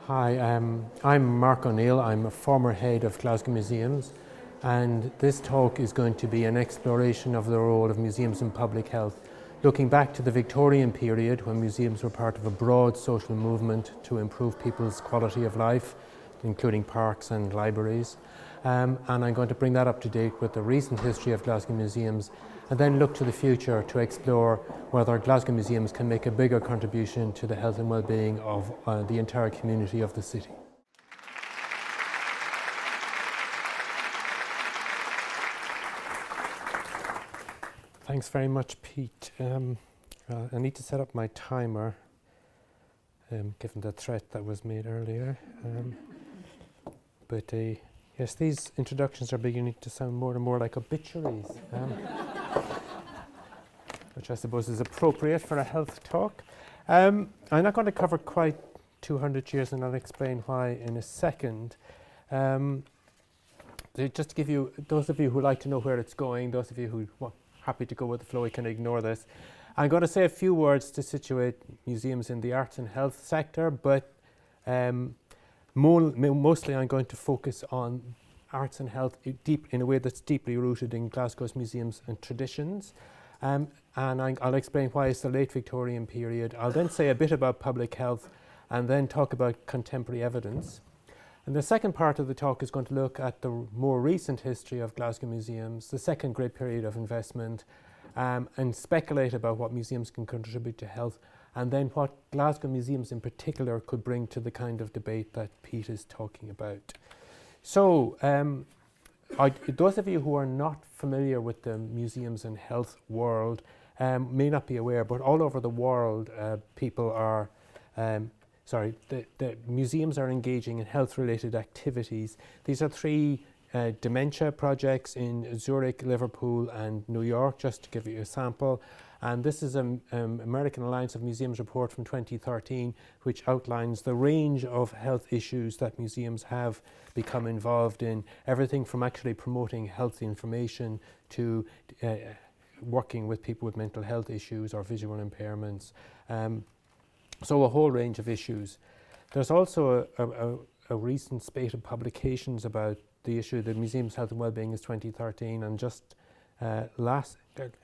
Hi, I'm Mark O'Neill. I'm a former head of Glasgow Museums, and this talk is going to be an exploration of the role of museums in public health, looking back to the Victorian period when museums were part of a broad social movement to improve people's quality of life, including parks and libraries. And I'm going to bring that up to date with the recent history of Glasgow Museums and then look to the future to explore whether Glasgow Museums can make a bigger contribution to the health and well-being of the entire community of the city. Thanks very much, Pete. I need to set up my timer, given the threat that was made earlier. Yes, these introductions are beginning to sound more and more like obituaries, which I suppose is appropriate for a health talk. I'm not going to cover quite 200 years, and I'll explain why in a second. Just to give you, those of you who like to know where it's going, those of you who are happy to go with the flow, you can ignore this. I'm going to say a few words to situate museums in the arts and health sector, but mostly I'm going to focus on arts and health in a way that's deeply rooted in Glasgow's museums and traditions. And I'll explain why it's the late Victorian period. I'll then say a bit about public health and then talk about contemporary evidence. And the second part of the talk is going to look at the more recent history of Glasgow museums, the second great period of investment, and speculate about what museums can contribute to health, and then what Glasgow museums in particular could bring to the kind of debate that Pete is talking about. So, those of you who are not familiar with the museums and health world may not be aware, but all over the world people are, the museums are engaging in health-related activities. These are three dementia projects in Zurich, Liverpool and New York, just to give you a sample. And this is an American Alliance of Museums report from 2013, which outlines the range of health issues that museums have become involved in, everything from actually promoting health information to working with people with mental health issues or visual impairments. So a whole range of issues. There's also a recent spate of publications about the issue. The Museum's Health and Wellbeing is 2013, and just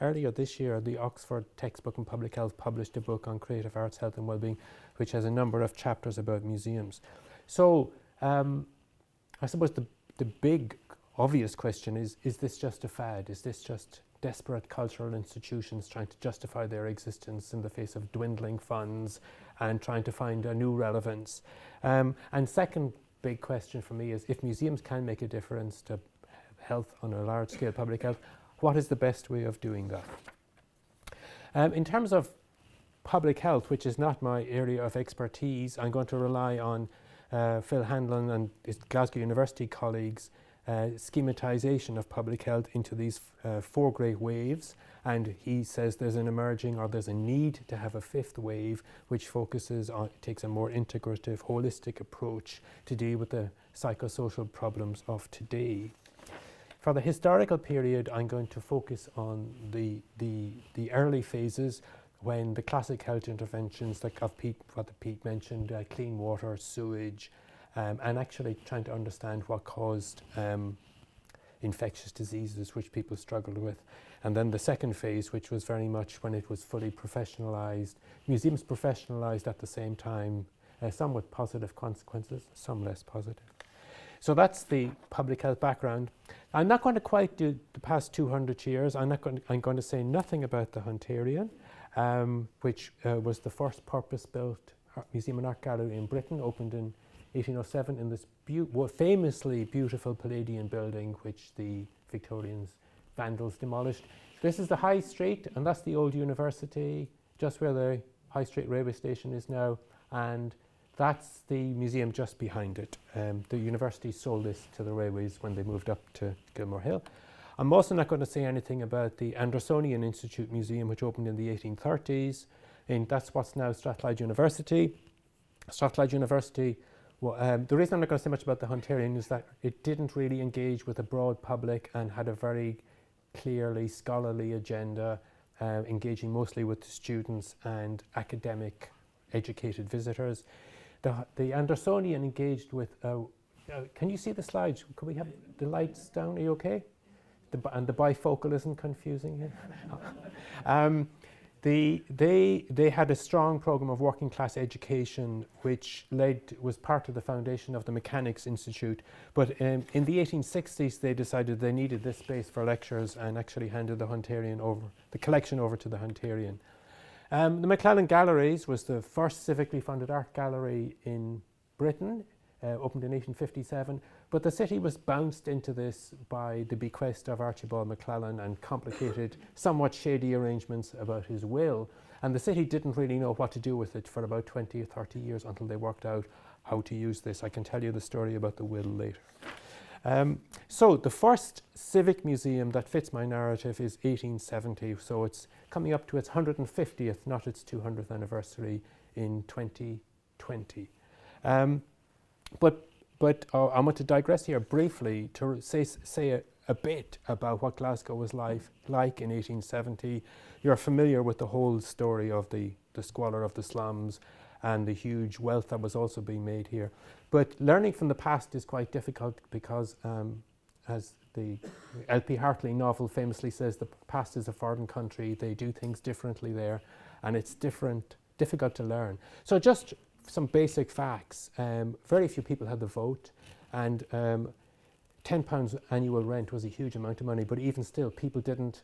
earlier this year, the Oxford Textbook in Public Health published a book on creative arts, health and wellbeing, which has a number of chapters about museums. So I suppose the big obvious question is this just a fad? Is this just desperate cultural institutions trying to justify their existence in the face of dwindling funds and trying to find a new relevance? And second big question for me is, if museums can make a difference to health on a large scale, public health, what is the best way of doing that? In terms of public health, which is not my area of expertise, I'm going to rely on Phil Hanlon and his Glasgow University colleagues' schematization of public health into these four great waves. And he says there's an emerging, or there's a need to have a fifth wave, which focuses on, takes a more integrative, holistic approach to deal with the psychosocial problems of today. For the historical period, I'm going to focus on the early phases when the classic health interventions, like what Pete mentioned, clean water, sewage, and actually trying to understand what caused infectious diseases which people struggled with. And then the second phase, which was very much when it was fully professionalised, museums professionalised at the same time, some with positive consequences, some less positive. So that's the public health background. I'm not going to quite do the past 200 years. I'm going to say nothing about the Hunterian, which was the first purpose-built museum and art gallery in Britain, opened in 1807 in this famously beautiful Palladian building, which the Victorians vandals demolished. This is the High Street, and that's the old university, just where the High Street railway station is now, and that's the museum just behind it. The university sold this to the railways when they moved up to Gilmore Hill. I'm also not going to say anything about the Andersonian Institute Museum, which opened in the 1830s, and that's what's now Strathclyde University. Strathclyde University, the reason I'm not going to say much about the Hunterian is that it didn't really engage with a broad public and had a very clearly scholarly agenda, engaging mostly with students and academic educated visitors. the Andersonian engaged with, can you see the slides? Could we have the lights down? Are you okay? And the bifocal isn't confusing here. They had a strong program of working class education, which was part of the foundation of the Mechanics Institute. But in the 1860s, they decided they needed this space for lectures and actually handed the collection over to the Hunterian. The McClellan Galleries was the first civically funded art gallery in Britain, opened in 1857. But the city was bounced into this by the bequest of Archibald McClellan and complicated, somewhat shady arrangements about his will. And the city didn't really know what to do with it for about 20 or 30 years until they worked out how to use this. I can tell you the story about the will later. So the first civic museum that fits my narrative is 1870. So it's coming up to its 150th, not its 200th anniversary in 2020. But I want to digress here briefly to say a bit about what Glasgow was like in 1870. You're familiar with the whole story of the squalor of the slums and the huge wealth that was also being made here. But learning from the past is quite difficult because, as the L.P. Hartley novel famously says, the past is a foreign country. They do things differently there, and it's difficult to learn. So just some basic facts. Very few people had the vote, and £10 annual rent was a huge amount of money, but even still, people didn't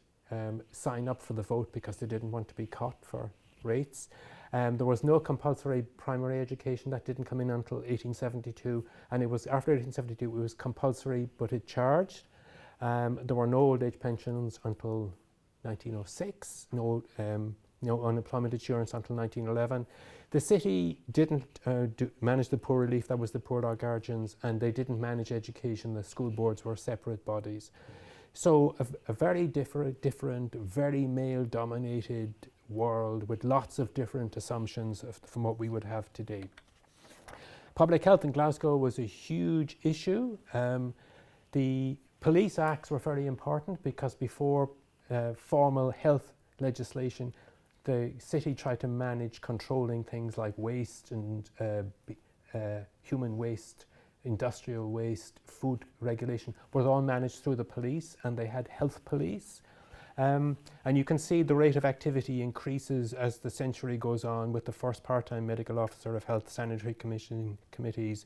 sign up for the vote because they didn't want to be caught for rates. There was no compulsory primary education. That didn't come in until 1872, and it was after 1872 it was compulsory, but it charged. There were no old age pensions until 1906, no unemployment insurance until 1911. The city didn't manage the poor relief, that was the poor law guardians, and they didn't manage education. The school boards were separate bodies. So a very different, very male-dominated world with lots of different assumptions from what we would have today. Public health in Glasgow was a huge issue. The police acts were very important because before formal health legislation, the city tried to manage controlling things like waste and human waste, industrial waste, food regulation, was all managed through the police, and they had health police. And you can see the rate of activity increases as the century goes on with the first part-time medical officer of health, sanitary committees,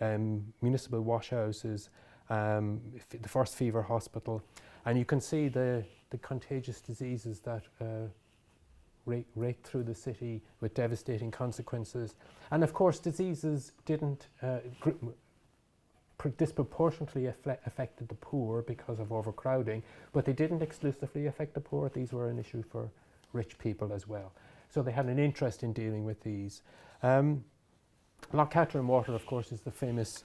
municipal washhouses, the first fever hospital. And you can see the contagious diseases that rake through the city with devastating consequences. And of course, diseases didn't disproportionately affected the poor because of overcrowding, but they didn't exclusively affect the poor. These were an issue for rich people as well. So they had an interest in dealing with these. Loch Catherine Water, of course, is the famous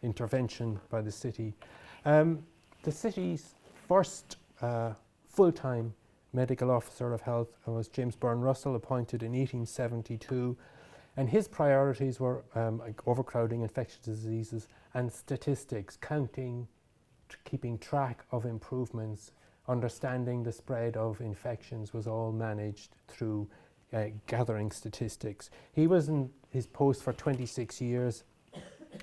intervention by the city. The city's first full-time medical officer of health was James Byrne Russell, appointed in 1872. And his priorities were like overcrowding, infectious diseases, and statistics, keeping track of improvements, understanding the spread of infections was all managed through gathering statistics. He was in his post for 26 years,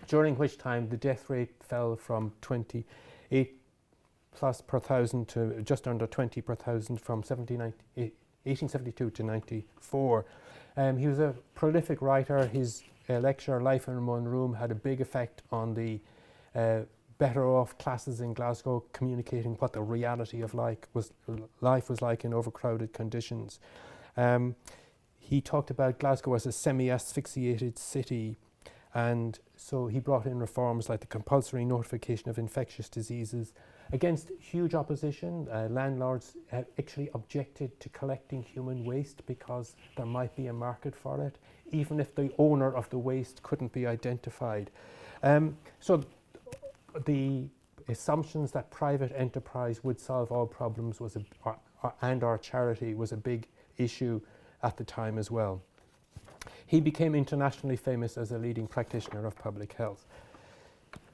during which time the death rate fell from 28 plus per thousand to just under 20 per thousand from 1872 to 94. He was a prolific writer. His lecture, Life in One Room, had a big effect on the better off classes in Glasgow, communicating what the reality of life was like in overcrowded conditions. He talked about Glasgow as a semi-asphyxiated city, and so he brought in reforms like the compulsory notification of infectious diseases. Against huge opposition, landlords actually objected to collecting human waste because there might be a market for it, even if the owner of the waste couldn't be identified. So the assumptions that private enterprise would solve all problems and our charity was a big issue at the time as well. He became internationally famous as a leading practitioner of public health.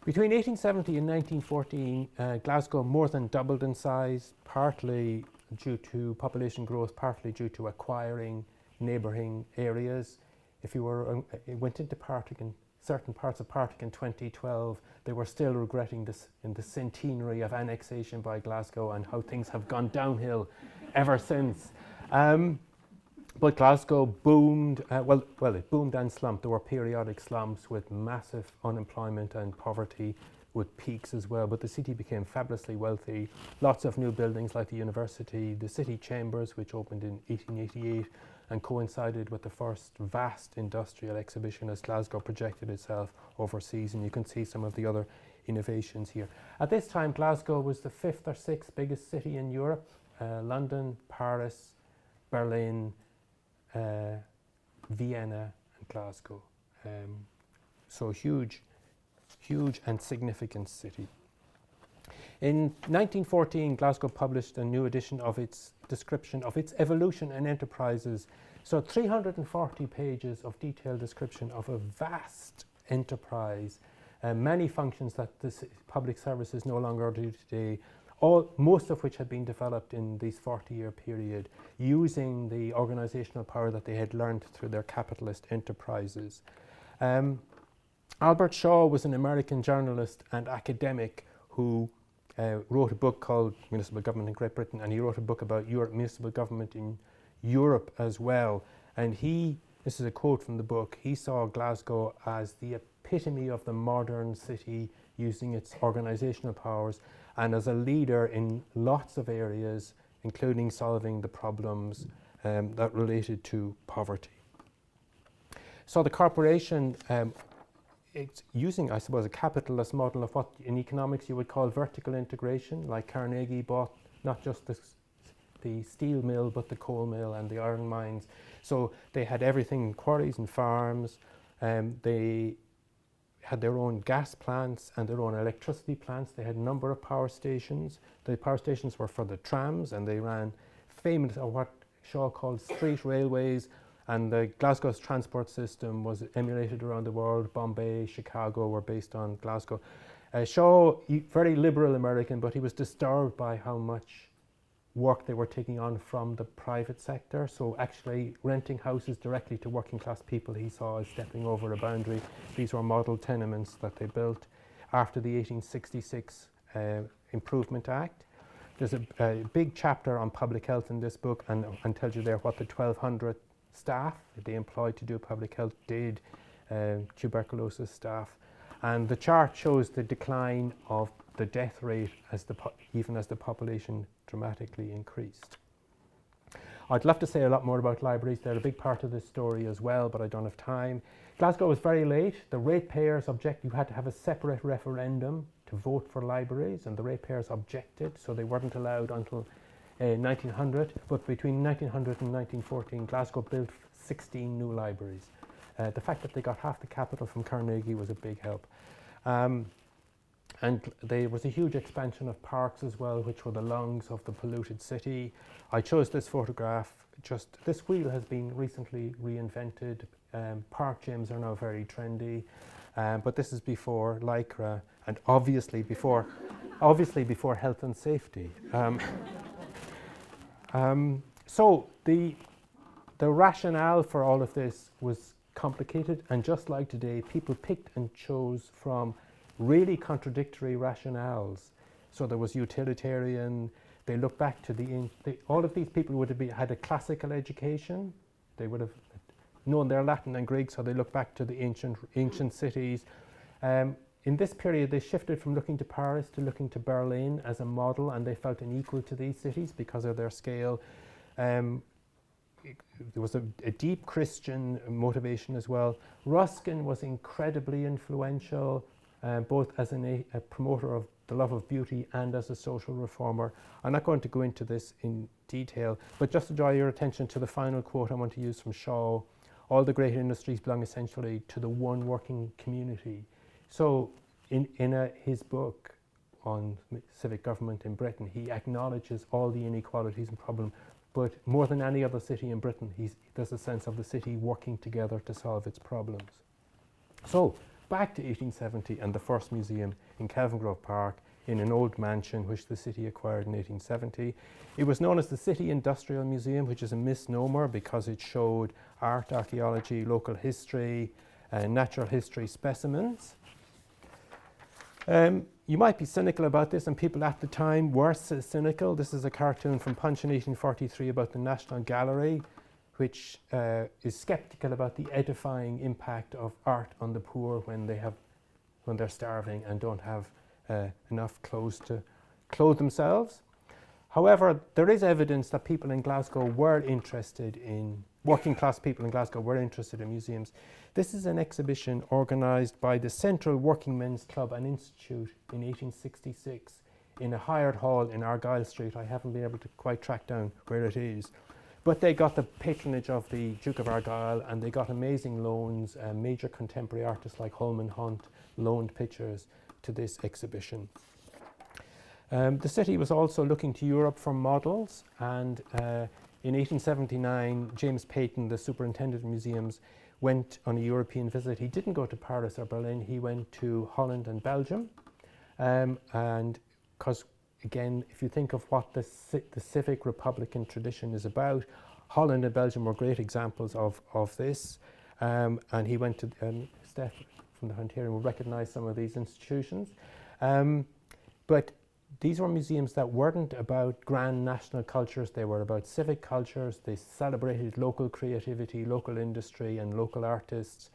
Between 1870 and 1914, Glasgow more than doubled in size, partly due to population growth, partly due to acquiring neighbouring areas. if you went into Partick in certain parts of Partick in 2012, they were still regretting this in the centenary of annexation by Glasgow and how things have gone downhill ever since. But Glasgow boomed, it boomed and slumped. There were periodic slumps with massive unemployment and poverty, with peaks as well. But the city became fabulously wealthy. Lots of new buildings like the university, the city chambers, which opened in 1888 and coincided with the first vast industrial exhibition as Glasgow projected itself overseas. And you can see some of the other innovations here. At this time, Glasgow was the 5th or 6th biggest city in Europe. London, Paris, Berlin, Vienna and Glasgow. So huge and significant city. In 1914, Glasgow published a new edition of its description of its evolution and enterprises. So 340 pages of detailed description of a vast enterprise, many functions that this public services no longer do today, most of which had been developed in this 40-year period using the organizational power that they had learned through their capitalist enterprises. Albert Shaw was an American journalist and academic who wrote a book called Municipal Government in Great Britain, and he wrote a book about municipal government in Europe as well. And this is a quote from the book, he saw Glasgow as the epitome of the modern city using its organizational powers and as a leader in lots of areas, including solving the problems that related to poverty. So the corporation, it's using, I suppose, a capitalist model of what in economics you would call vertical integration, like Carnegie bought not just the steel mill, but the coal mill and the iron mines. So they had everything, quarries and farms. They had their own gas plants and their own electricity plants. They had a number of power stations. The power stations were for the trams, and they ran famous, or what Shaw called street railways, and the Glasgow's transport system was emulated around the world. Bombay, Chicago were based on Glasgow. Shaw, very liberal American, but he was disturbed by how much work they were taking on from the private sector. So actually renting houses directly to working class people he saw as stepping over a boundary. These were model tenements that they built after the 1866 Improvement Act. There's a big chapter on public health in this book and tells you there what the 1,200 staff that they employed to do public health did, tuberculosis staff. And the chart shows the decline of the death rate even as the population dramatically increased. I'd love to say a lot more about libraries. They're a big part of this story as well, but I don't have time. Glasgow was very late. The ratepayers you had to have a separate referendum to vote for libraries, and the ratepayers objected, so they weren't allowed until 1900. But between 1900 and 1914, Glasgow built 16 new libraries. The fact that they got half the capital from Carnegie was a big help. And there was a huge expansion of parks as well, which were the lungs of the polluted city. I chose this photograph. This wheel has been recently reinvented. Park gyms are now very trendy, but this is before Lycra and obviously before health and safety. So the rationale for all of this was complicated, and just like today, people picked and chose from really contradictory rationales. So there was utilitarian. They look back to all of these people would have had a classical education. They would have known their Latin and Greek, so they look back to the ancient cities. In this period, they shifted from looking to Paris to looking to Berlin as a model, and they felt unequal to these cities because of their scale. There was a deep Christian motivation as well. Ruskin was incredibly influential, both as a promoter of the love of beauty and as a social reformer. I'm not going to go into this in detail, but just to draw your attention to the final quote I want to use from Shaw: all the great industries belong essentially to the one working community. So in his book on civic government in Britain, he acknowledges all the inequalities and problems, but more than any other city in Britain, there's a sense of the city working together to solve its problems. So back to 1870 and the first museum in Kelvingrove Park. in an old mansion which the city acquired in 1870. It was known as the City Industrial Museum, which is a misnomer because it showed art, archaeology, local history, natural history specimens. You might be cynical about this, and people at the time were cynical. This is a cartoon from Punch in 1843 about the National Gallery, which is skeptical about the edifying impact of art on the poor when they're starving and don't have enough clothes to clothe themselves. However, there is evidence that people in Glasgow were interested in, working class people in Glasgow were interested in museums. This is an exhibition organised by the Central Working Men's Club and Institute in 1866 in a hired hall in Argyle Street. I haven't been able to quite track down where it is. But they got the patronage of the Duke of Argyll, and they got amazing loans. Major contemporary artists like Holman Hunt loaned pictures to this exhibition. The city was also looking to Europe for models, and in 1879, James Peyton, the superintendent of museums, went on a European visit. He didn't go to Paris or Berlin, he went to Holland and Belgium. And because, again, if you think of what the civic republican tradition is about, Holland and Belgium were great examples of this. And he went to, Steph from the Hunterian will recognise some of these institutions. But these were museums that weren't about grand national cultures, they were about civic cultures. They celebrated local creativity, local industry and local artists,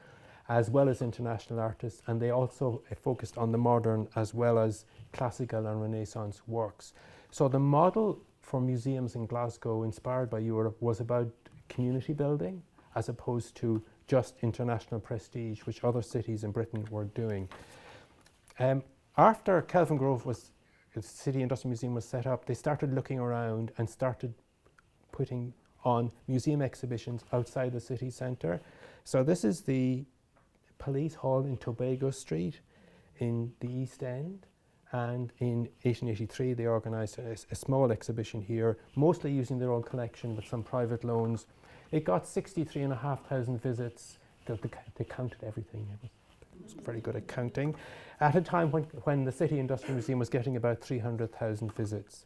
as well as international artists, and they also focused on the modern as well as classical and Renaissance works. So the model for museums in Glasgow, inspired by Europe, was about community building as opposed to just international prestige, which other cities in Britain were doing. After Kelvingrove the City Industrial Museum was set up, they started looking around and started putting on museum exhibitions outside the city centre. So this is the Police Hall in Tobago Street in the East End, and in 1883 they organised a small exhibition here, mostly using their own collection with some private loans. It got 63,500 visits. They counted everything. It was very good at counting, at a time when the City Industrial Museum was getting about 300,000 visits.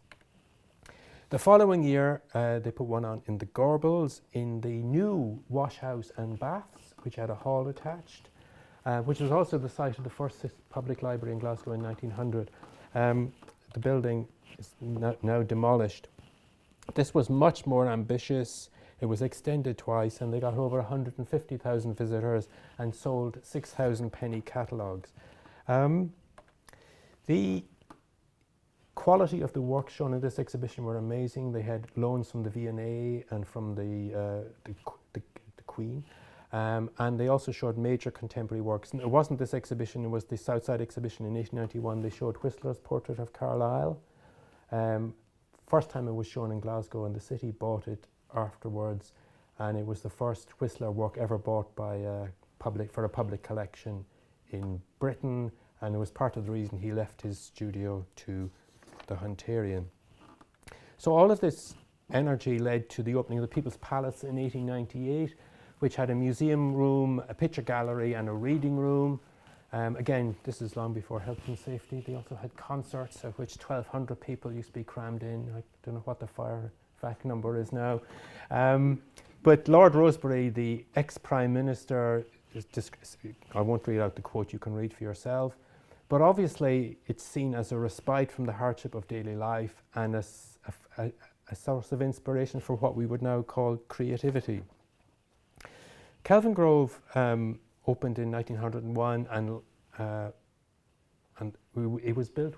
The following year, they put one on in the Gorbals, in the new wash house and baths, which had a hall attached, which was also the site of the first public library in Glasgow in 1900. The building is now demolished. This was much more ambitious. It was extended twice, and they got over 150,000 visitors and sold 6,000 penny catalogues. The quality of the work shown in this exhibition were amazing. They had loans from the V&A and from the Queen, and they also showed major contemporary works. And it wasn't this exhibition, it was the Southside exhibition in 1891. They showed Whistler's portrait of Carlyle. First time it was shown in Glasgow, and the city bought it afterwards, and it was the first Whistler work ever bought by for a public collection in Britain, and it was part of the reason he left his studio to the Hunterian. So all of this energy led to the opening of the People's Palace in 1898, which had a museum room, a picture gallery and a reading room. Again, this is long before health and safety. They also had concerts at which 1,200 people used to be crammed in. I don't know what the fire fact number is now. But Lord Rosebery, the ex-Prime Minister, I won't read out the quote, you can read for yourself, but obviously it's seen as a respite from the hardship of daily life and a source of inspiration for what we would now call creativity. Kelvingrove opened in 1901, and it was built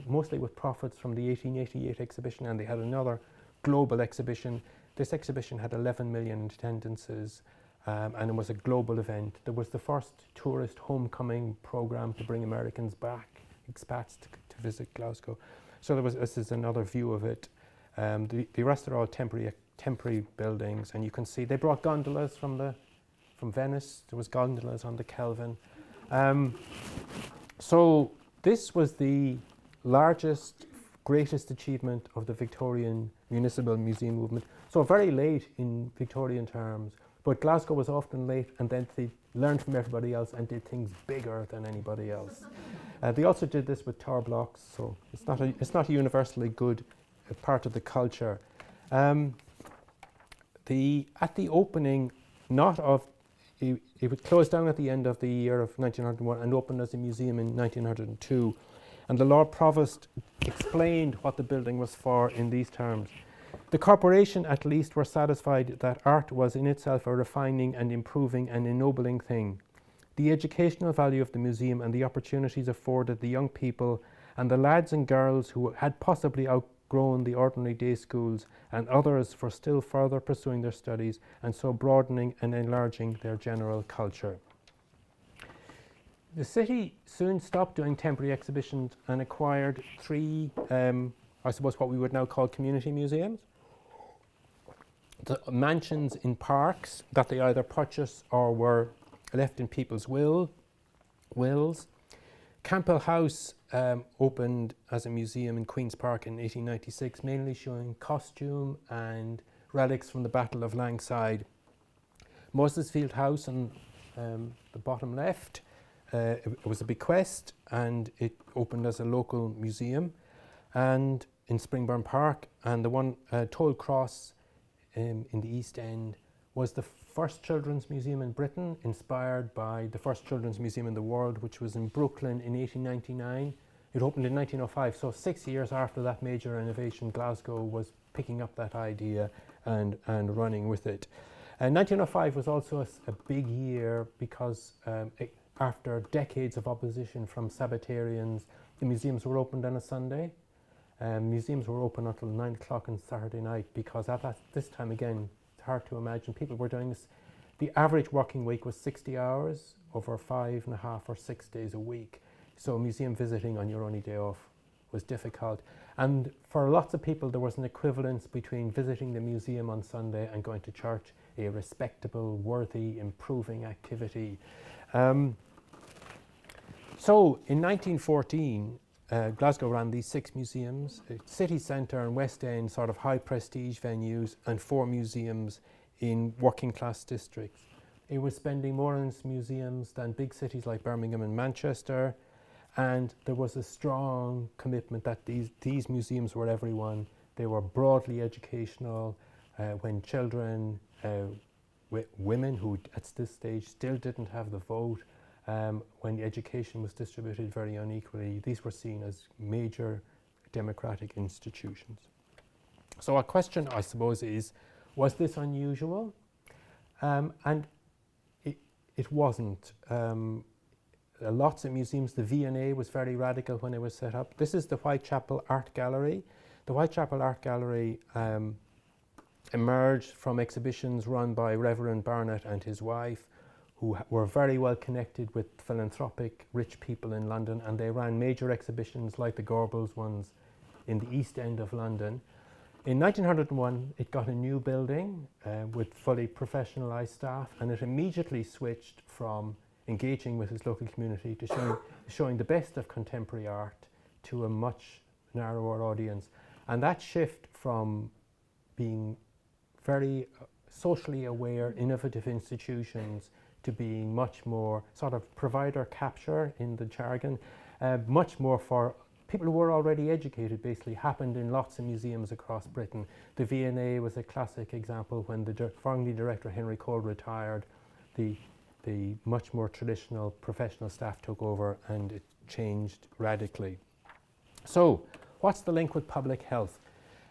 mostly with profits from the 1888 exhibition, and they had another global exhibition. This exhibition had 11 million attendances, and it was a global event. There was the first tourist homecoming program to bring Americans back, expats to visit Glasgow. So this is another view of it. The rest are all temporary buildings, and you can see they brought gondolas from Venice. There was gondolas on the Kelvin. So this was the largest, greatest achievement of the Victorian municipal museum movement. So very late in Victorian terms, but Glasgow was often late, and then they learned from everybody else and did things bigger than anybody else. They also did this with tower blocks, so it's not a universally good part of the culture. At the opening, it would close down at the end of the year of 1901 and opened as a museum in 1902. And the Lord Provost explained what the building was for in these terms. The corporation, at least, were satisfied that art was in itself a refining and improving and ennobling thing. The educational value of the museum and the opportunities afforded the young people and the lads and girls who had possibly outgrown the ordinary day schools and others for still further pursuing their studies and so broadening and enlarging their general culture. The city soon stopped doing temporary exhibitions and acquired 3, I suppose what we would now call community museums. The mansions in parks that they either purchased or were left in people's wills. Campbell House opened as a museum in Queen's Park in 1896, mainly showing costume and relics from the Battle of Langside. Mosesfield House on the bottom left, it was a bequest and it opened as a local museum, and in Springburn Park, and the one Toll Cross in the East End was the first children's museum in Britain, inspired by the first children's museum in the world, which was in Brooklyn in 1899. It opened in 1905, so 6 years after that major innovation, Glasgow was picking up that idea and running with it. 1905 was also a big year because after decades of opposition from Sabbatarians, the museums were opened on a Sunday. Museums were open until 9 o'clock on Saturday night because at this time, again, it's hard to imagine, people were doing this. The average working week was 60 hours over 5.5 or 6 days a week. So museum visiting on your only day off was difficult. And for lots of people, there was an equivalence between visiting the museum on Sunday and going to church, a respectable, worthy, improving activity. So in 1914, Glasgow ran these 6 museums, city centre and West End, sort of high prestige venues, and 4 museums in working class districts. It was spending more on its museums than big cities like Birmingham and Manchester, and there was a strong commitment that these museums were everyone. They were broadly educational. When children, women who at this stage still didn't have the vote, when the education was distributed very unequally, these were seen as major democratic institutions. So our question, I suppose, is, was this unusual? And it wasn't. Lots of museums, the V&A was very radical when it was set up. This is the Whitechapel Art Gallery. The Whitechapel Art Gallery emerged from exhibitions run by Reverend Barnett and his wife, who were very well connected with philanthropic rich people in London, and they ran major exhibitions like the Gorbals ones in the East End of London. In 1901, it got a new building with fully professionalised staff, and it immediately switched from engaging with its local community to showing the best of contemporary art to a much narrower audience. And that shift from being very socially aware, innovative institutions to being much more sort of provider capture in the jargon, much more for people who were already educated, basically happened in lots of museums across Britain. The V&A was a classic example. When the founding director Henry Cole retired, the much more traditional professional staff took over and it changed radically. So what's the link with public health?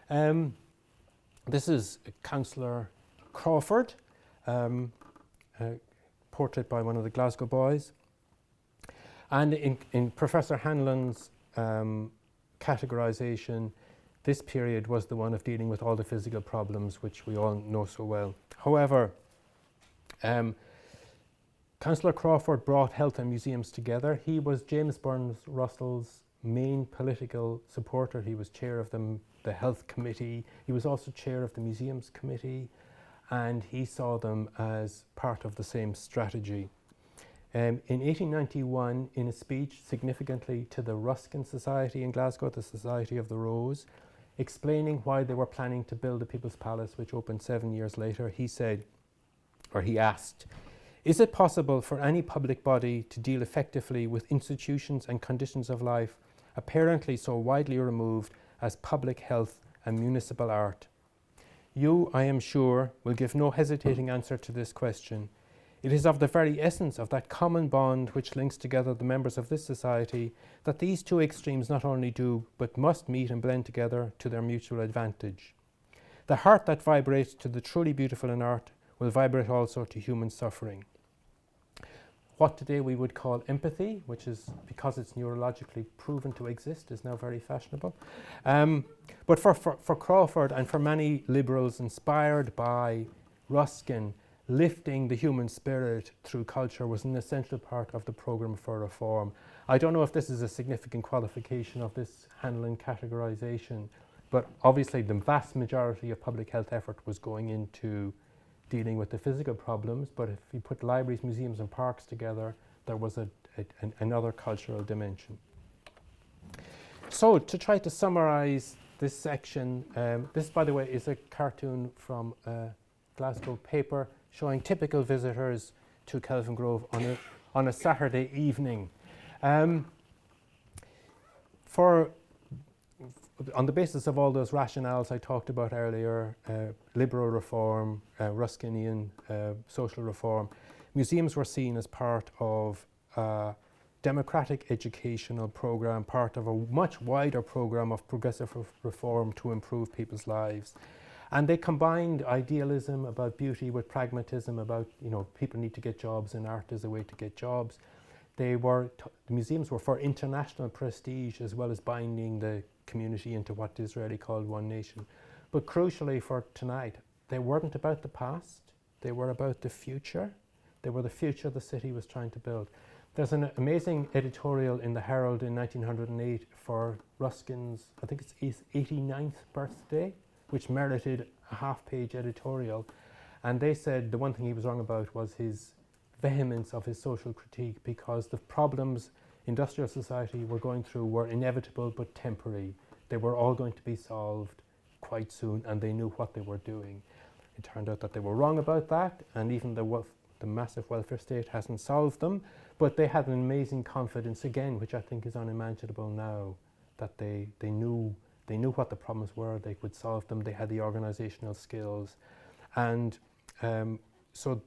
This is Councillor Crawford, portrait by one of the Glasgow boys. And in Professor Hanlon's categorization, this period was the one of dealing with all the physical problems which we all know so well. However, Councillor Crawford brought health and museums together. He was James Burns Russell's main political supporter. He was chair of the health committee. He was also chair of the museums committee, and he saw them as part of the same strategy. In 1891, in a speech significantly to the Ruskin Society in Glasgow, the Society of the Rose, explaining why they were planning to build the People's Palace, which opened 7 years later, he said, or he asked, Is it possible for any public body to deal effectively with institutions and conditions of life apparently so widely removed as public health and municipal art? You, I am sure, will give no hesitating answer to this question. It is of the very essence of that common bond which links together the members of this society that these two extremes not only do, but must meet and blend together to their mutual advantage. The heart that vibrates to the truly beautiful in art will vibrate also to human suffering. What today we would call empathy, which is, because it's neurologically proven to exist, is now very fashionable. But for Crawford and for many liberals inspired by Ruskin, lifting the human spirit through culture was an essential part of the programme for reform. I don't know if this is a significant qualification of this Hanlon categorisation, but obviously the vast majority of public health effort was going into dealing with the physical problems, but if you put libraries, museums and parks together, there was another cultural dimension. So to try to summarise this section, this, by the way, is a cartoon from a Glasgow paper showing typical visitors to Kelvin Grove on a Saturday evening. On the basis of all those rationales I talked about earlier, liberal reform, Ruskinian social reform, museums were seen as part of a democratic educational program, part of a much wider program of progressive reform to improve people's lives. And they combined idealism about beauty with pragmatism about, people need to get jobs and art is a way to get jobs. The museums were for international prestige as well as binding the community into what the Israeli called one nation. But crucially for tonight, they weren't about the past, they were about the future. They were the future the city was trying to build. There's an amazing editorial in the Herald in 1908 for Ruskin's, I think it's his 89th birthday, which merited a half-page editorial. And they said the one thing he was wrong about was his vehemence of his social critique, because the problems industrial society were going through were inevitable but temporary. They were all going to be solved quite soon, and they knew what they were doing. It turned out that they were wrong about that, and even the massive welfare state hasn't solved them, but they had an amazing confidence again, which I think is unimaginable now, that they knew what the problems were, they could solve them, they had the organizational skills. And so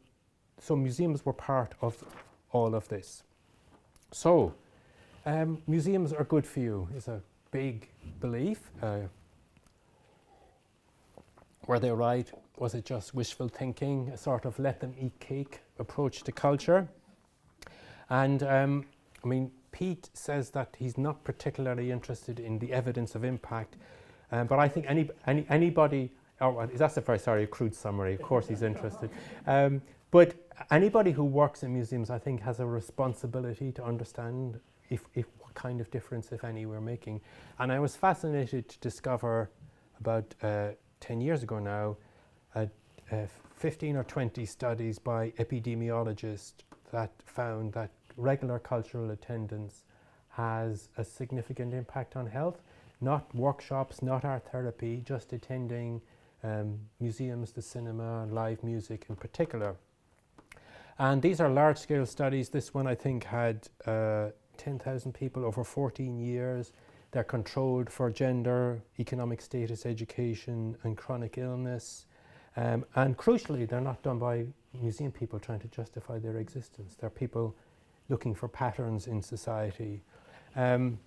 museums were part of all of this. So, museums are good for you is a big belief. Were they right? Was it just wishful thinking, a sort of let them eat cake approach to culture? And Pete says that he's not particularly interested in the evidence of impact, but I think anybody, that's a very crude summary, of course he's interested. But anybody who works in museums, I think, has a responsibility to understand what kind of difference, if any, we're making. And I was fascinated to discover about 10 years ago now, 15 or 20 studies by epidemiologists that found that regular cultural attendance has a significant impact on health. Not workshops, not art therapy, just attending museums, the cinema, live music in particular. And these are large-scale studies. This one, I think, had 10,000 people over 14 years. They're controlled for gender, economic status, education, and chronic illness. And crucially, they're not done by museum people trying to justify their existence. They're people looking for patterns in society. One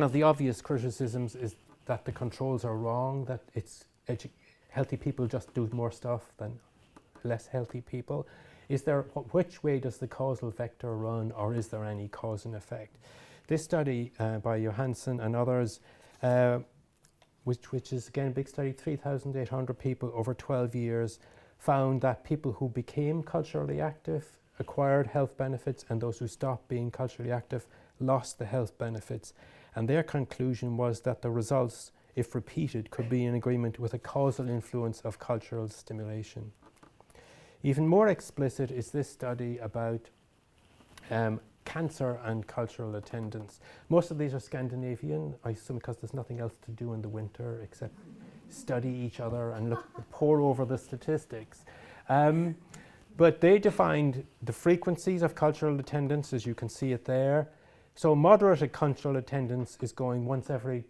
of the obvious criticisms is that the controls are wrong, that healthy people just do more stuff than less healthy people. Which way does the causal vector run, or is there any cause and effect? This study by Johansson and others, which is again a big study, 3,800 people over 12 years, found that people who became culturally active acquired health benefits, and those who stopped being culturally active lost the health benefits. And their conclusion was that the results, if repeated, could be in agreement with a causal influence of cultural stimulation. Even more explicit is this study about cancer and cultural attendance. Most of these are Scandinavian, I assume because there's nothing else to do in the winter except study each other and pore over the statistics. But they defined the frequencies of cultural attendance, as you can see it there. So moderate cultural attendance is going once every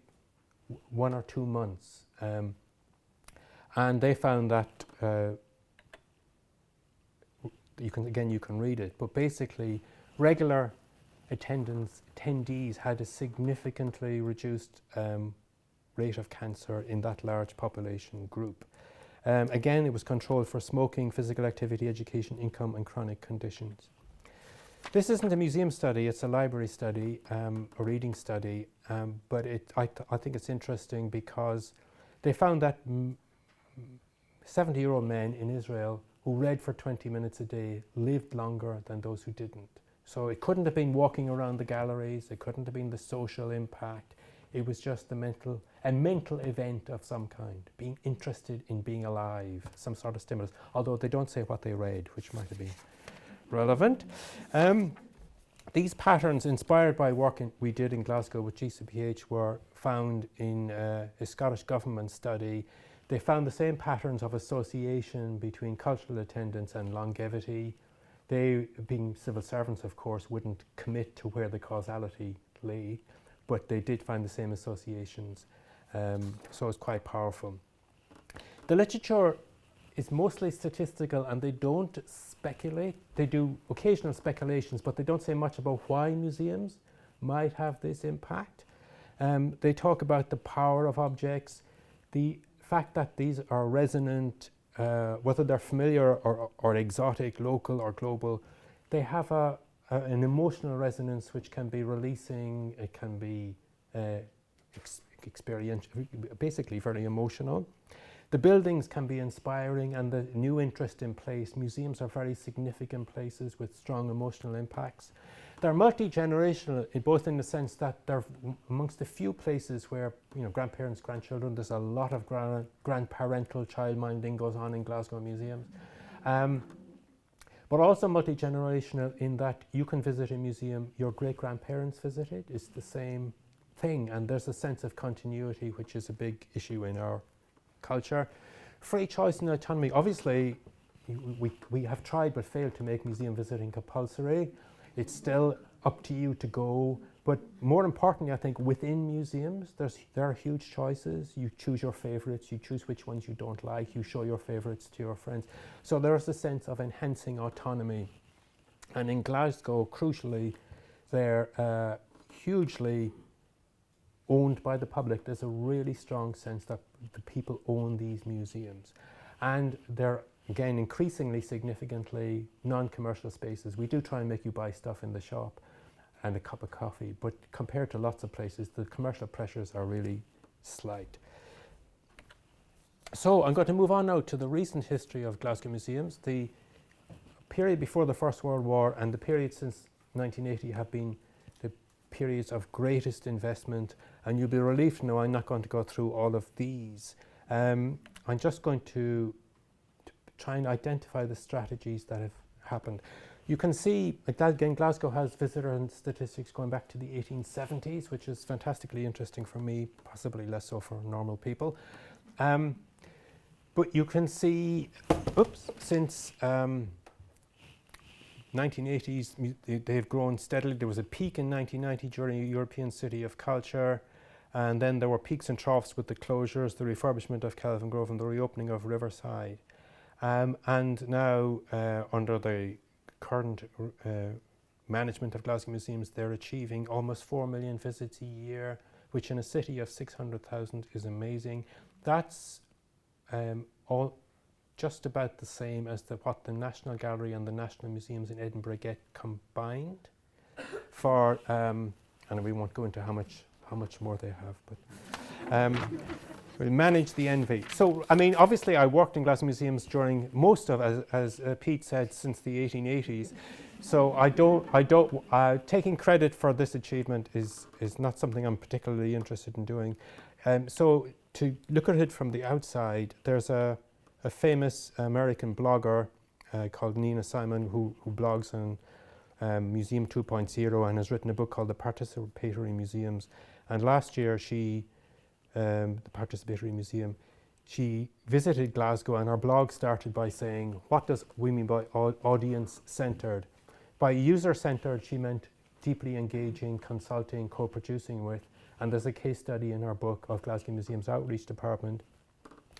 1 or 2 months. And they found that, you can read it, but basically regular attendees had a significantly reduced rate of cancer in that large population group. Again, it was controlled for smoking, physical activity, education, income, and chronic conditions. This isn't a museum study, it's a library study, a reading study, but I think it's interesting because they found that 70-year-old men in Israel who read for 20 minutes a day lived longer than those who didn't. So it couldn't have been walking around the galleries, it couldn't have been the social impact, it was just a mental event of some kind, being interested in being alive, some sort of stimulus, although they don't say what they read, which might have been relevant. These patterns, inspired by work we did in Glasgow with GCPH, were found in a Scottish government study. They found the same patterns of association between cultural attendance and longevity. They, being civil servants, of course, wouldn't commit to where the causality lay, but they did find the same associations, so it's quite powerful. The literature is mostly statistical, and they don't speculate. They do occasional speculations, but they don't say much about why museums might have this impact. They talk about the power of objects, the fact that these are resonant, whether they're familiar or exotic, local or global, they have an emotional resonance which can be releasing, it can be experiential, basically very emotional. The buildings can be inspiring, and the new interest in place. Museums are very significant places with strong emotional impacts. They're multi-generational, both in the sense that they're amongst the few places where, grandparents, grandchildren, there's a lot of grandparental child-minding goes on in Glasgow museums. But also multi-generational in that you can visit a museum, your great-grandparents visited, it's the same thing, and there's a sense of continuity, which is a big issue in our culture. Free choice and autonomy. Obviously, we have tried but failed to make museum visiting compulsory. It's still up to you to go, but more importantly, I think within museums, there are huge choices. You choose your favorites, you choose which ones you don't like, you show your favorites to your friends. So there's a sense of enhancing autonomy. And in Glasgow, crucially, they're hugely owned by the public. There's a really strong sense that the people own these museums. And they're, again, increasingly significantly non-commercial spaces. We do try and make you buy stuff in the shop and a cup of coffee, but compared to lots of places, the commercial pressures are really slight. So I'm going to move on now to the recent history of Glasgow museums. The period before the First World War and the period since 1980 have been the periods of greatest investment, and you'll be relieved to know I'm not going to go through all of these. I'm just going to try and identify the strategies that have happened. You can see, again, Glasgow has visitor and statistics going back to the 1870s, which is fantastically interesting for me, possibly less so for normal people. But you can see, since 1980s, they've grown steadily. There was a peak in 1990 during a European City of Culture, and then there were peaks and troughs with the closures, the refurbishment of Kelvin Grove, and the reopening of Riverside. And now, under the current management of Glasgow Museums, they're achieving almost 4 million visits a year, which in a city of 600,000 is amazing. That's all just about the same as what the National Gallery and the National Museums in Edinburgh get combined for, and we won't go into how much more they have, but we'll manage the envy. So, I mean, obviously I worked in Glasgow Museums during most of, as Pete said, since the 1880s. So taking credit for this achievement is not something I'm particularly interested in doing. So to look at it from the outside, there's a famous American blogger called Nina Simon who blogs on Museum 2.0 and has written a book called The Participatory Museums. And last year the Participatory Museum, she visited Glasgow, and her blog started by saying, what does we mean by audience-centred? By user-centred, she meant deeply engaging, consulting, co-producing with, and there's a case study in her book of Glasgow Museum's outreach department.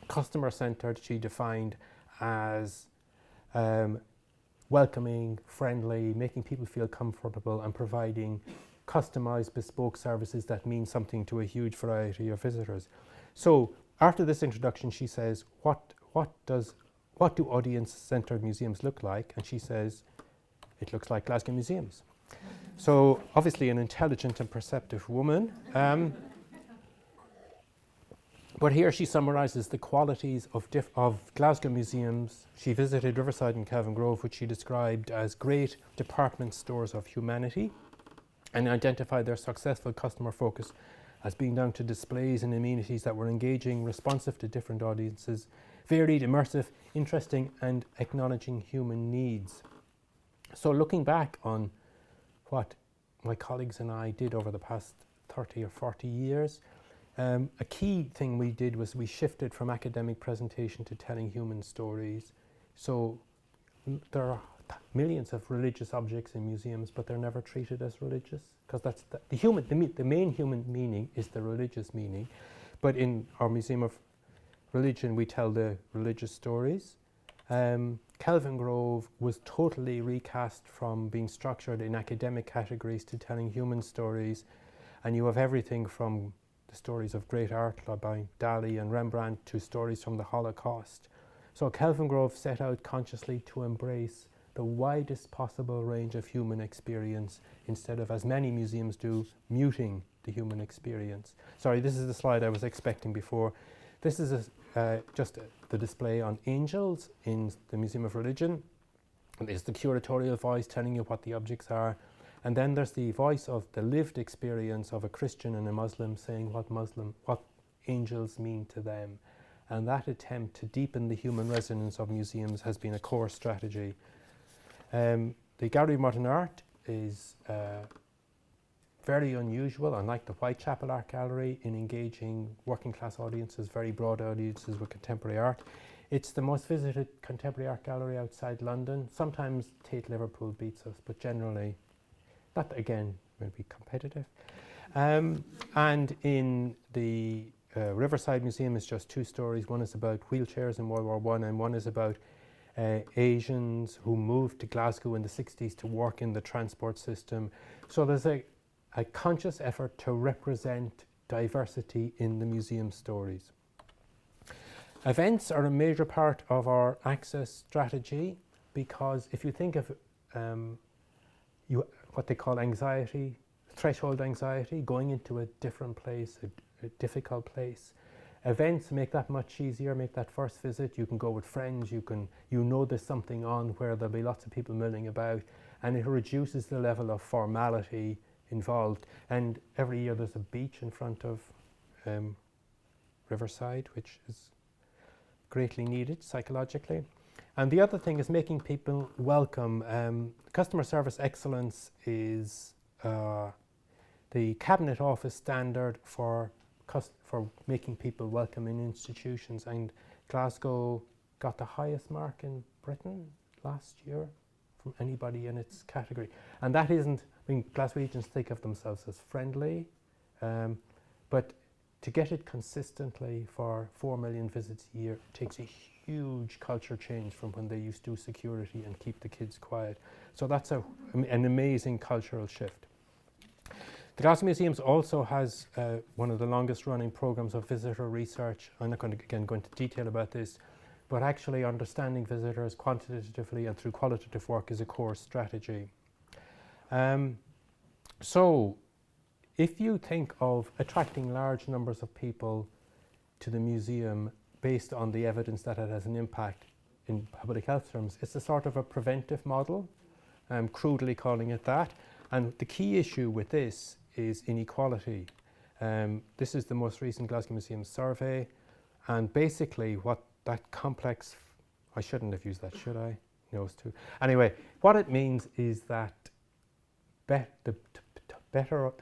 Customer-centred, she defined as welcoming, friendly, making people feel comfortable, and providing customized, bespoke services that mean something to a huge variety of visitors. So after this introduction, she says, what do audience-centred museums look like? And she says, it looks like Glasgow Museums. So obviously an intelligent and perceptive woman. But here she summarizes the qualities of Glasgow Museums. She visited Riverside and Cavan Grove, which she described as great department stores of humanity, and identified their successful customer focus as being down to displays and amenities that were engaging, responsive to different audiences, varied, immersive, interesting, and acknowledging human needs. So looking back on what my colleagues and I did over the past 30 or 40 years, a key thing we did was we shifted from academic presentation to telling human stories. So there are millions of religious objects in museums, but they're never treated as religious, because that's the main human meaning is the religious meaning. But in our Museum of Religion, we tell the religious stories. Cavan Grove was totally recast from being structured in academic categories to telling human stories, and you have everything from the stories of great art by Dali and Rembrandt to stories from the Holocaust. So Cavan Grove set out consciously to embrace the widest possible range of human experience, instead of, as many museums do, muting the human experience. Sorry, this is the slide I was expecting before. This is just the display on angels in the Museum of Religion. And there's the curatorial voice telling you what the objects are. And then there's the voice of the lived experience of a Christian and a Muslim saying what angels mean to them. And that attempt to deepen the human resonance of museums has been a core strategy. The Gallery of Modern Art is very unusual, unlike the Whitechapel Art Gallery, in engaging working class audiences, very broad audiences with contemporary art. It's the most visited contemporary art gallery outside London. Sometimes Tate Liverpool beats us, but generally, that again will be competitive. And in the Riverside Museum is just two stories. One is about wheelchairs in World War I, and one is about Asians who moved to Glasgow in the 60s to work in the transport system. So there's a conscious effort to represent diversity in the museum stories. Events are a major part of our access strategy, because if you think of what they call anxiety, threshold anxiety, going into a different place, a difficult place, events make that much easier, make that first visit. You can go with friends, you know there's something on where there'll be lots of people milling about, and it reduces the level of formality involved. And every year there's a beach in front of Riverside, which is greatly needed psychologically. And the other thing is making people welcome. Customer service excellence is the Cabinet Office standard for making people welcome in institutions, and Glasgow got the highest mark in Britain last year from anybody in its category. And that isn't, Glaswegians think of themselves as friendly, but to get it consistently for 4 million visits a year takes a huge culture change from when they used to do security and keep the kids quiet. So that's an amazing cultural shift. The Glasgow Museums also has one of the longest running programs of visitor research. I'm not going to go into detail about this, but actually understanding visitors quantitatively and through qualitative work is a core strategy. So if you think of attracting large numbers of people to the museum based on the evidence that it has an impact in public health terms, it's a sort of a preventive model, crudely calling it that. And the key issue with this is inequality. This is the most recent Glasgow Museum survey, and basically what that complex, I shouldn't have used that, should I? No, it's too. Anyway, what it means is that the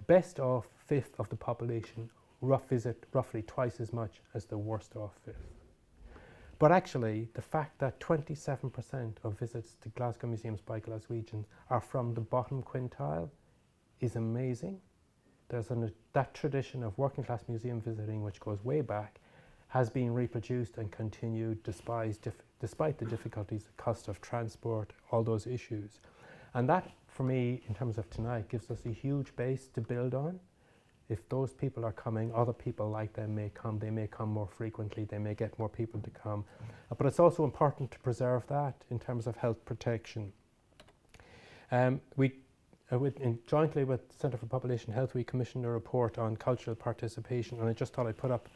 best off fifth of the population visit roughly twice as much as the worst off fifth. But actually, the fact that 27% of visits to Glasgow museums by Glaswegians are from the bottom quintile is amazing. That tradition of working class museum visiting, which goes way back, has been reproduced and continued despite the difficulties, the cost of transport, all those issues. And that, for me, in terms of tonight, gives us a huge base to build on. If those people are coming, other people like them may come. They may come more frequently. They may get more people to come. But it's also important to preserve that in terms of health protection. Jointly with Centre for Population Health, we commissioned a report on cultural participation, and I just thought I'd put up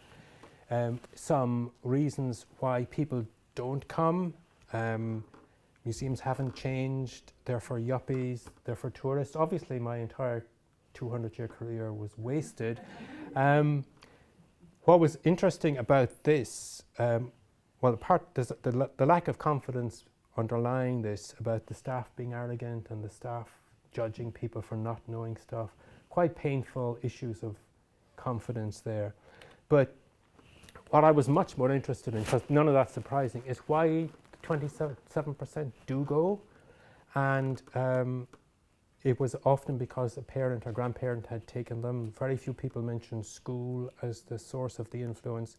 some reasons why people don't come. Museums haven't changed. They're for yuppies. They're for tourists. Obviously, my entire 200-year career was wasted. What was interesting about this, there's the lack of confidence underlying this about the staff being arrogant and the staff judging people for not knowing stuff. Quite painful issues of confidence there. But what I was much more interested in, because none of that's surprising, is why 27% do go. And it was often because a parent or grandparent had taken them. Very few people mentioned school as the source of the influence,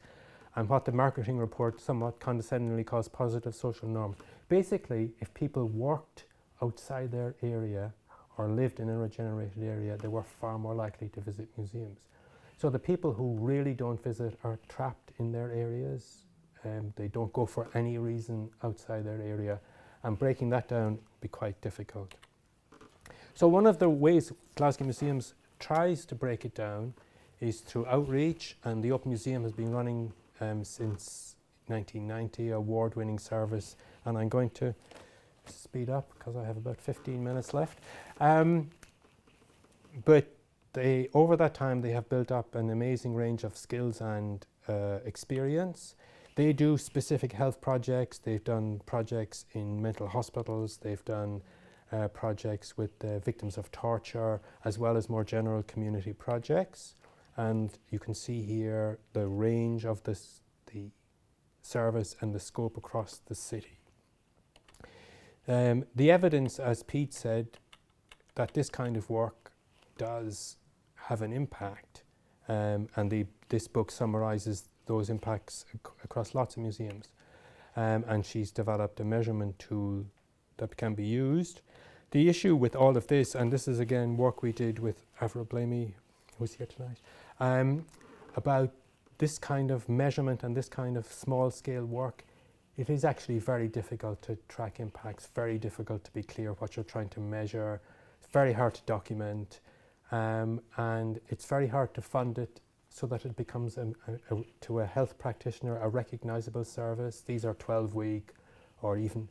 and what the marketing report somewhat condescendingly calls positive social norms. Basically, if people worked outside their area or lived in a regenerated area, they were far more likely to visit museums. So the people who really don't visit are trapped in their areas. They don't go for any reason outside their area, and breaking that down would be quite difficult. So one of the ways Glasgow Museums tries to break it down is through outreach, and the Open Museum has been running since 1990, award-winning service, and I'm going to speed up because I have about 15 minutes left. But over that time, they have built up an amazing range of skills and experience. They do specific health projects. They've done projects in mental hospitals. They've done projects with victims of torture, as well as more general community projects. And you can see here the range of the service and the scope across the city. The evidence, as Pete said, that this kind of work does have an impact, and this book summarises those impacts across lots of museums. And she's developed a measurement tool that can be used. The issue with all of this, and this is again work we did with Avril Blamey, who's here tonight, about this kind of measurement and this kind of small-scale work, it is actually very difficult to track impacts, very difficult to be clear what you're trying to measure. It's very hard to document, and it's very hard to fund it so that it becomes, to a health practitioner, a recognisable service. These are 12-week or even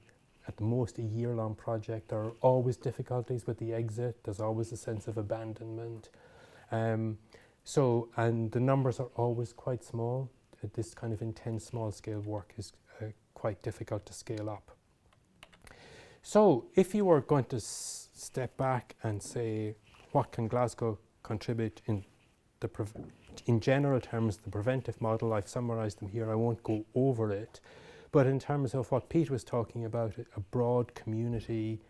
at the most a year-long project. There are always difficulties with the exit. There's always a sense of abandonment. And the numbers are always quite small. This kind of intense small-scale work is quite difficult to scale up. So if you were going to step back and say, what can Glasgow contribute in general terms, the preventive model, I've summarised them here, I won't go over it. But in terms of what Pete was talking about, a broad community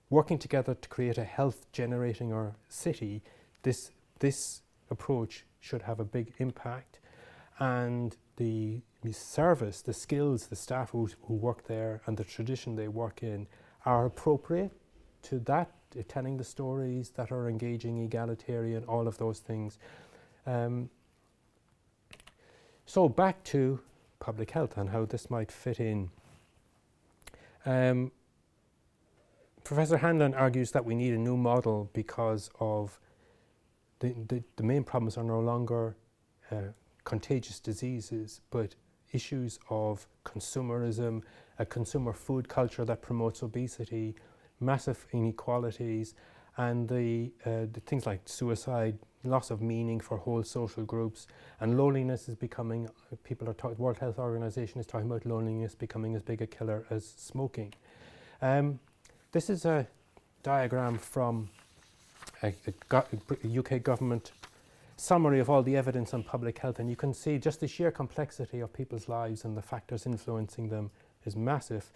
working together to create a health-generating or city, this approach should have a big impact. And the service, the skills, the staff who work there and the tradition they work in are appropriate to that, telling the stories that are engaging, egalitarian, all of those things. So back to public health and how this might fit in. Professor Hanlon argues that we need a new model because of the main problems are no longer contagious diseases, but issues of consumerism, a consumer food culture that promotes obesity, massive inequalities, and the things like suicide, loss of meaning for whole social groups, and loneliness is becoming, World Health Organization is talking about loneliness becoming as big a killer as smoking. This is a diagram from a UK government summary of all the evidence on public health, and you can see just the sheer complexity of people's lives and the factors influencing them is massive.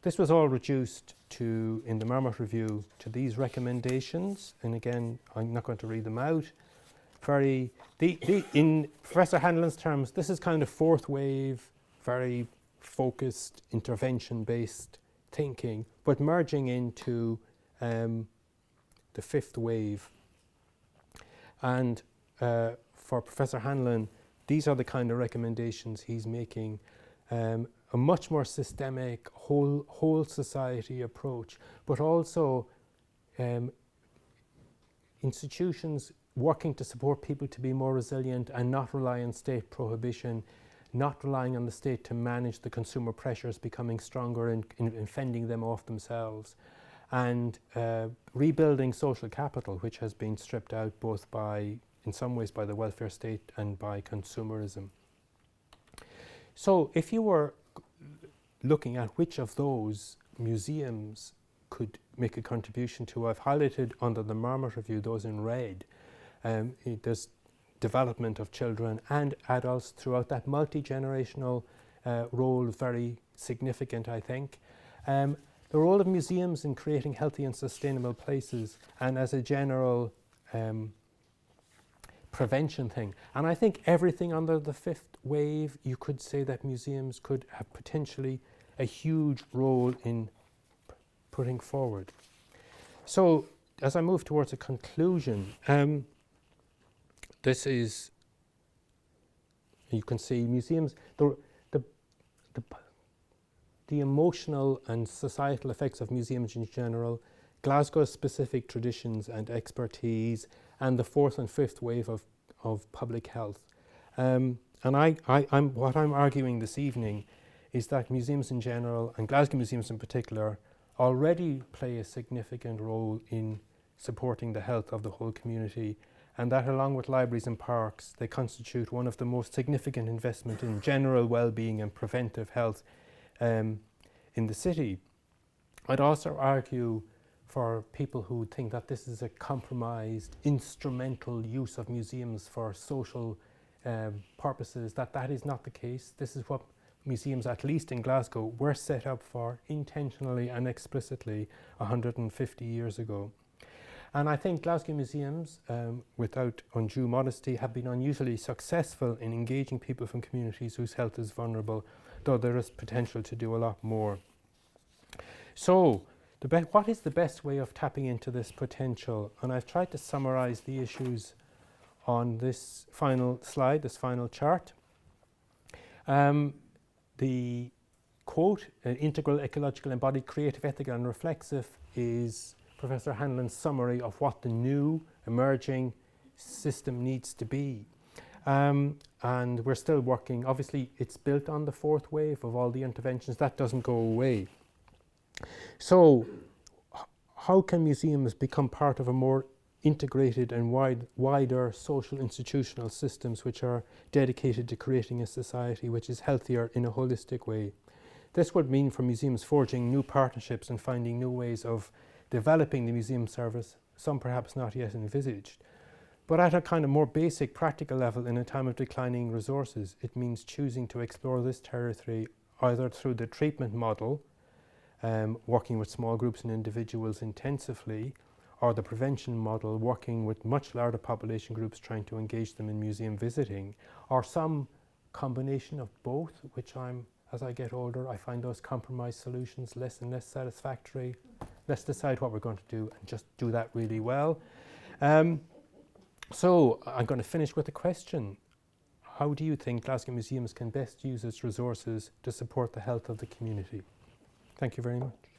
This was all reduced to, in the Marmot Review, to these recommendations, and again, I'm not going to read them out. In Professor Hanlon's terms, this is kind of fourth wave, very focused, intervention-based thinking, but merging into the fifth wave. And for Professor Hanlon, these are the kind of recommendations he's making. A much more systemic, whole society approach, but also institutions working to support people to be more resilient and not rely on state prohibition, not relying on the state to manage the consumer pressures becoming stronger and fending them off themselves, and rebuilding social capital, which has been stripped out both by, in some ways, by the welfare state and by consumerism. So if you were looking at which of those museums could make a contribution to, I've highlighted under the Marmot Review those in red. There's development of children and adults throughout that multi-generational role, very significant, I think. The role of museums in creating healthy and sustainable places, and as a general prevention thing. And I think everything under the fifth wave, you could say that museums could have potentially a huge role in putting forward. So as I move towards a conclusion, this is, you can see museums, the emotional and societal effects of museums in general, Glasgow's specific traditions and expertise, and the fourth and fifth wave of public health. And what I'm arguing this evening is that museums in general, and Glasgow museums in particular, already play a significant role in supporting the health of the whole community, and that along with libraries and parks, they constitute one of the most significant investment in general well-being and preventive health in the city. I'd also argue for people who think that this is a compromised, instrumental use of museums for social purposes, that is not the case. This is what museums, at least in Glasgow, were set up for intentionally and explicitly 150 years ago. And I think Glasgow museums, without undue modesty, have been unusually successful in engaging people from communities whose health is vulnerable, though there is potential to do a lot more. So, what is the best way of tapping into this potential? And I've tried to summarize the issues on this final slide, this final chart. The quote, integral, ecological, embodied, creative, ethical and reflexive, is Professor Hanlon's summary of what the new emerging system needs to be. And we're still working, obviously it's built on the fourth wave of all the interventions, that doesn't go away. So how can museums become part of a more integrated and wider social institutional systems which are dedicated to creating a society which is healthier in a holistic way? This would mean for museums forging new partnerships and finding new ways of developing the museum service, some perhaps not yet envisaged. But at a kind of more basic practical level, in a time of declining resources, it means choosing to explore this territory either through the treatment model, working with small groups and individuals intensively, or the prevention model, working with much larger population groups, trying to engage them in museum visiting, or some combination of both, which as I get older, I find those compromise solutions less and less satisfactory. Let's decide what we're going to do and just do that really well. So I'm going to finish with a question. How do you think Glasgow Museums can best use its resources to support the health of the community? Thank you very much.